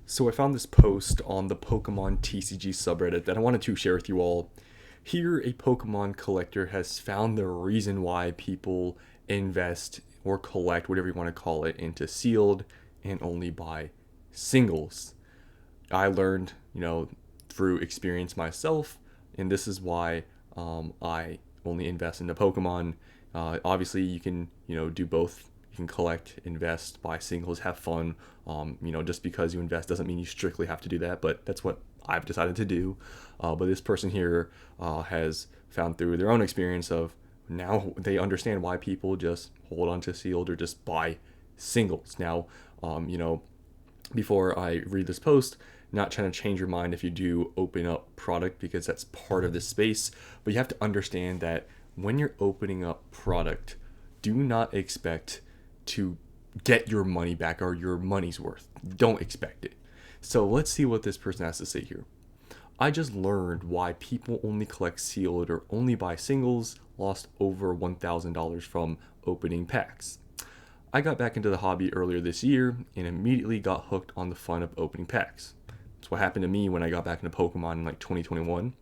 So I found this post on the Pokemon TCG subreddit that I wanted to share with you all. Here, a Pokemon collector has found the reason why people invest or collect, whatever you want to call it, into sealed and only buy singles. I learned, through experience myself, and this is why I only invest into Pokemon. Obviously, you can, do both. You can collect, invest, buy singles, have fun. Just because you invest doesn't mean you strictly have to do that, but that's what I've decided to do. But this person here has found through their own experience of now they understand why people just hold on to sealed or just buy singles. Now, before I read this post, not trying to change your mind if you do open up product because that's part of this space, but you have to understand that when you're opening up product, do not expect to get your money back or your money's worth. Don't expect it. So let's see what this person has to say here. I just learned why people only collect sealed or only buy singles, lost over $1,000 from opening packs. I got back into the hobby earlier this year and immediately got hooked on the fun of opening packs. That's what happened to me when I got back into Pokemon in 2021.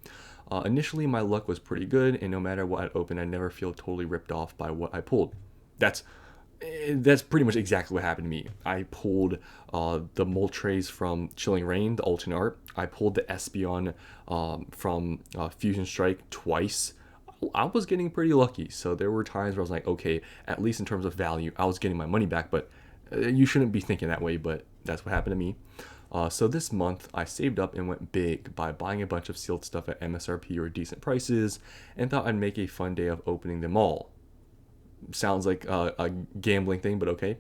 Initially, my luck was pretty good, and no matter what I opened, I never feel totally ripped off by what I pulled. That's that's pretty much exactly what happened to me. I pulled the Moltres from Chilling Reign, the alternate art. I pulled the Espeon from Fusion Strike twice. I was getting pretty lucky, so there were times where I was like, okay, at least in terms of value, I was getting my money back, but you shouldn't be thinking that way, but that's what happened to me. So this month, I saved up and went big by buying a bunch of sealed stuff at MSRP or decent prices, and thought I'd make a fun day of opening them all. Sounds like a gambling thing, but okay.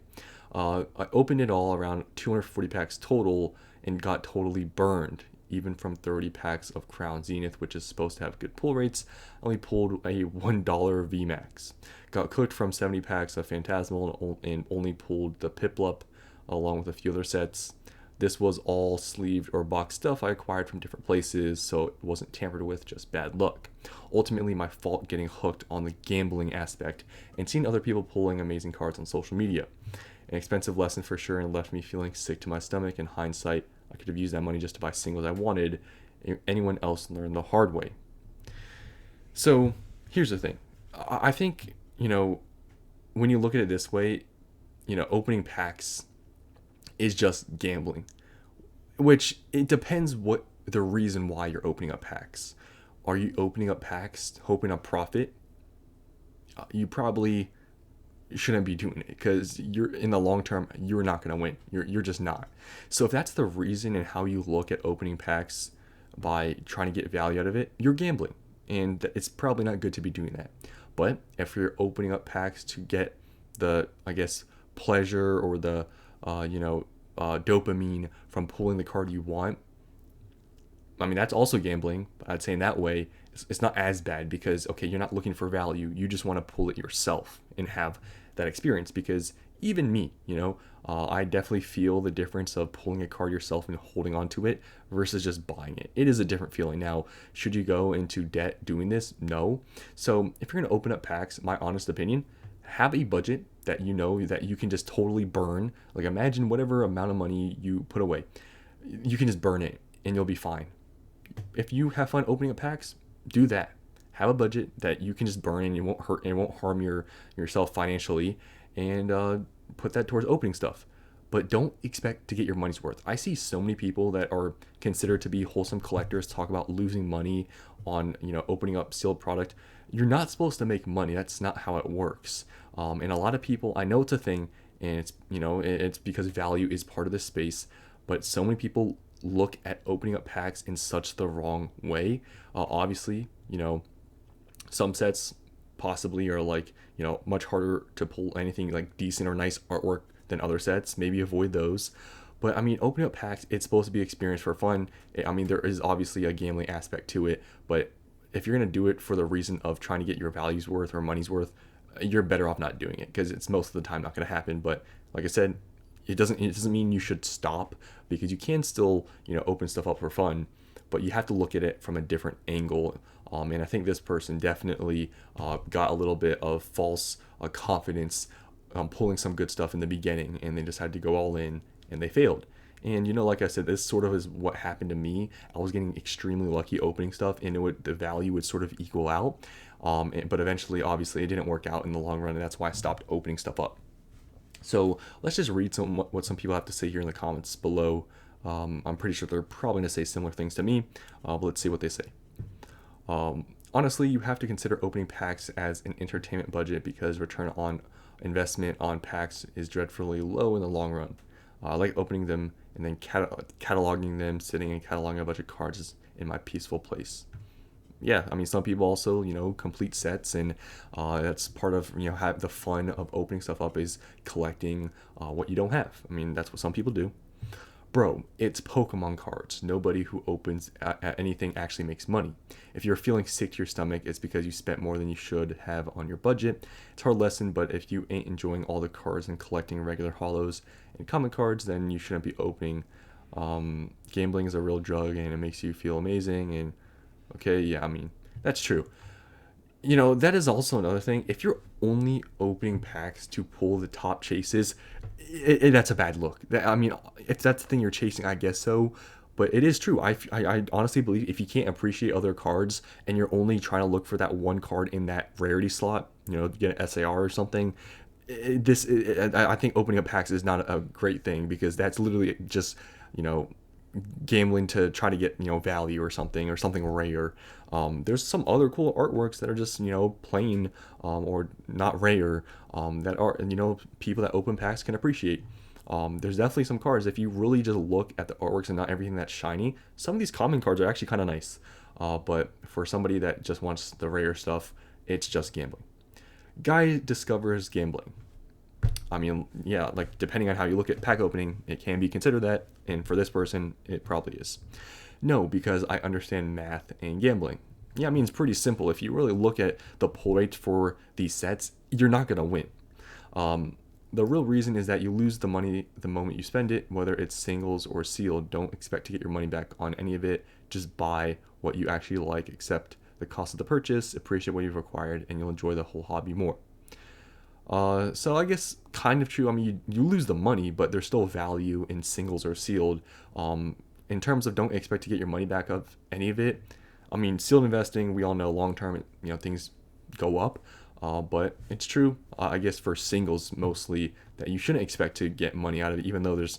I opened it all around 240 packs total and got totally burned. Even from 30 packs of Crown Zenith, which is supposed to have good pull rates, I only pulled a $1 VMAX. Got cooked from 70 packs of Phantasmal and only pulled the Piplup along with a few other sets. This was all sleeved or boxed stuff I acquired from different places, so it wasn't tampered with, just bad luck. Ultimately, my fault getting hooked on the gambling aspect and seeing other people pulling amazing cards on social media. An expensive lesson for sure, and left me feeling sick to my stomach. In hindsight, I could have used that money just to buy singles I wanted. Anyone else learned the hard way. So here's the thing. I think, when you look at it this way, opening packs is just gambling, which it depends what the reason why you're opening up packs. Are you opening up packs hoping to profit? You probably shouldn't be doing it because you're in the long term you're not going to win. You're just not. So if that's the reason and how you look at opening packs by trying to get value out of it, you're gambling, and it's probably not good to be doing that. But if you're opening up packs to get the, I guess, pleasure or the dopamine from pulling the card you want, I mean, that's also gambling. But I'd say in that way, it's not as bad because, okay, you're not looking for value. You just want to pull it yourself and have that experience. Because even me, I definitely feel the difference of pulling a card yourself and holding on to it versus just buying it. It is a different feeling. Now, should you go into debt doing this? No. So if you're going to open up packs, my honest opinion, have a budget that you know that you can just totally burn. Like, imagine whatever amount of money you put away, you can just burn it and you'll be fine. If you have fun opening up packs, do that. Have a budget that you can just burn and it won't hurt and it won't harm yourself financially, and put that towards opening stuff. But don't expect to get your money's worth. I see so many people that are considered to be wholesome collectors talk about losing money on opening up sealed product. You're not supposed to make money. That's not how it works. And a lot of people, I know it's a thing, and it's because value is part of this space. But so many people look at opening up packs in such the wrong way. Obviously, some sets possibly are much harder to pull anything like decent or nice artwork than other sets. Maybe avoid those. But I mean, opening up packs, it's supposed to be experience for fun. I mean, there is obviously a gambling aspect to it, but if you're going to do it for the reason of trying to get your value's worth or money's worth, you're better off not doing it because it's most of the time not going to happen. But like I said, it doesn't mean you should stop, because you can still open stuff up for fun, but you have to look at it from a different angle. And I think this person definitely got a little bit of false confidence pulling some good stuff in the beginning, and they decided to go all in, and they failed. And like I said, this sort of is what happened to me. I was getting extremely lucky opening stuff, and the value would sort of equal out. But eventually, obviously, it didn't work out in the long run, and that's why I stopped opening stuff up. So let's just read what some people have to say here in the comments below. I'm pretty sure they're probably going to say similar things to me, but let's see what they say. Honestly, you have to consider opening packs as an entertainment budget because return on investment on packs is dreadfully low in the long run. I like opening them and then cataloging them, sitting and cataloging a bunch of cards is in my peaceful place. Yeah, I mean, some people also, complete sets, and that's part of, have the fun of opening stuff up is collecting what you don't have. I mean, that's what some people do. Bro, it's Pokemon cards. Nobody who opens anything actually makes money. If you're feeling sick to your stomach, it's because you spent more than you should have on your budget. It's a hard lesson, but if you ain't enjoying all the cards and collecting regular holos and common cards, then you shouldn't be opening. Gambling is a real drug, and it makes you feel amazing. And okay, yeah, I mean, that's true. That is also another thing. If you're only opening packs to pull the top chases, that's a bad look. I mean, if that's the thing you're chasing, I guess so. But it is true. I honestly believe if you can't appreciate other cards and you're only trying to look for that one card in that rarity slot, get an SAR or something, I think opening up packs is not a great thing because that's literally just, gambling to try to get value or something rare. There's some other cool artworks that are just plain or not rare that are people that open packs can appreciate. There's definitely some cards, if you really just look at the artworks and not everything that's shiny, some of these common cards are actually kind of nice, but for somebody that just wants the rare stuff, it's just gambling. Guy discovers gambling. I mean, yeah, like depending on how you look at pack opening, it can be considered that, and for this person, it probably is. No, because I understand math and gambling. Yeah, I mean, it's pretty simple. If you really look at the pull rates for these sets, you're not going to win. The real reason is that you lose the money the moment you spend it, whether it's singles or sealed. Don't expect to get your money back on any of it. Just buy what you actually like, accept the cost of the purchase, appreciate what you've acquired, and you'll enjoy the whole hobby more. So I guess kind of true. I mean, you lose the money, but there's still value in singles or sealed. In terms of don't expect to get your money back of any of it. I mean, sealed investing, we all know long term, things go up. But it's true, I guess, for singles mostly that you shouldn't expect to get money out of it, even though there's,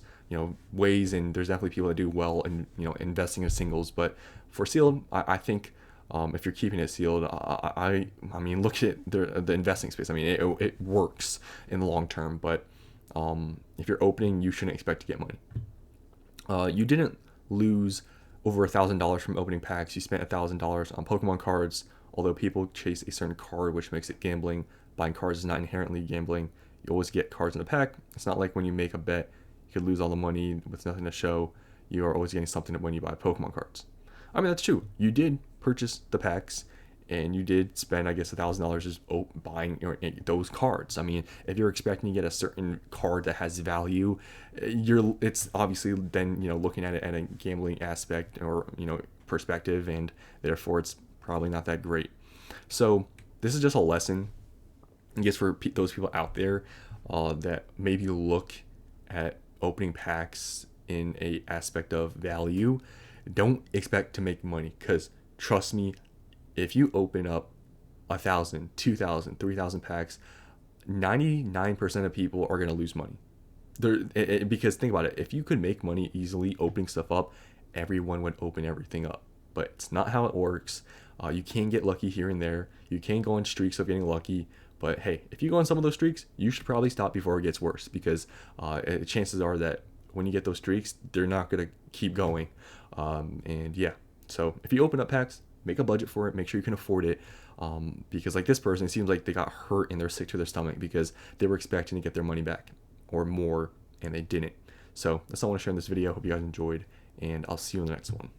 ways and there's definitely people that do well in, investing in singles. But for sealed, I think if you're keeping it sealed, I mean, look at the investing space. I mean, it works in the long term, but if you're opening, you shouldn't expect to get money. You didn't lose over $1,000 from opening packs. You spent $1,000 on Pokemon cards. Although people chase a certain card, which makes it gambling, buying cards is not inherently gambling. You always get cards in a pack. It's not like when you make a bet, you could lose all the money with nothing to show. You are always getting something when you buy Pokemon cards. I mean, that's true. You did purchase the packs, and you did spend, I guess, $1,000 just buying those cards. I mean, if you're expecting to get a certain card that has value, it's obviously then looking at it at a gambling aspect or perspective, and therefore it's probably not that great. So this is just a lesson, I guess, for those people out there that maybe look at opening packs in a aspect of value. Don't expect to make money, because trust me, if you open up 1,000, 2,000, 3,000 packs, 99% of people are going to lose money. Because think about it, if you could make money easily opening stuff up, everyone would open everything up. But it's not how it works. You can get lucky here and there. You can go on streaks of getting lucky. But hey, if you go on some of those streaks, you should probably stop before it gets worse, because chances are that when you get those streaks, they're not going to keep going. And yeah, so if you open up packs, make a budget for it. Make sure you can afford it. Because like this person, it seems like they got hurt and they're sick to their stomach because they were expecting to get their money back or more, and they didn't. So that's all I want to share in this video. Hope you guys enjoyed, and I'll see you in the next one.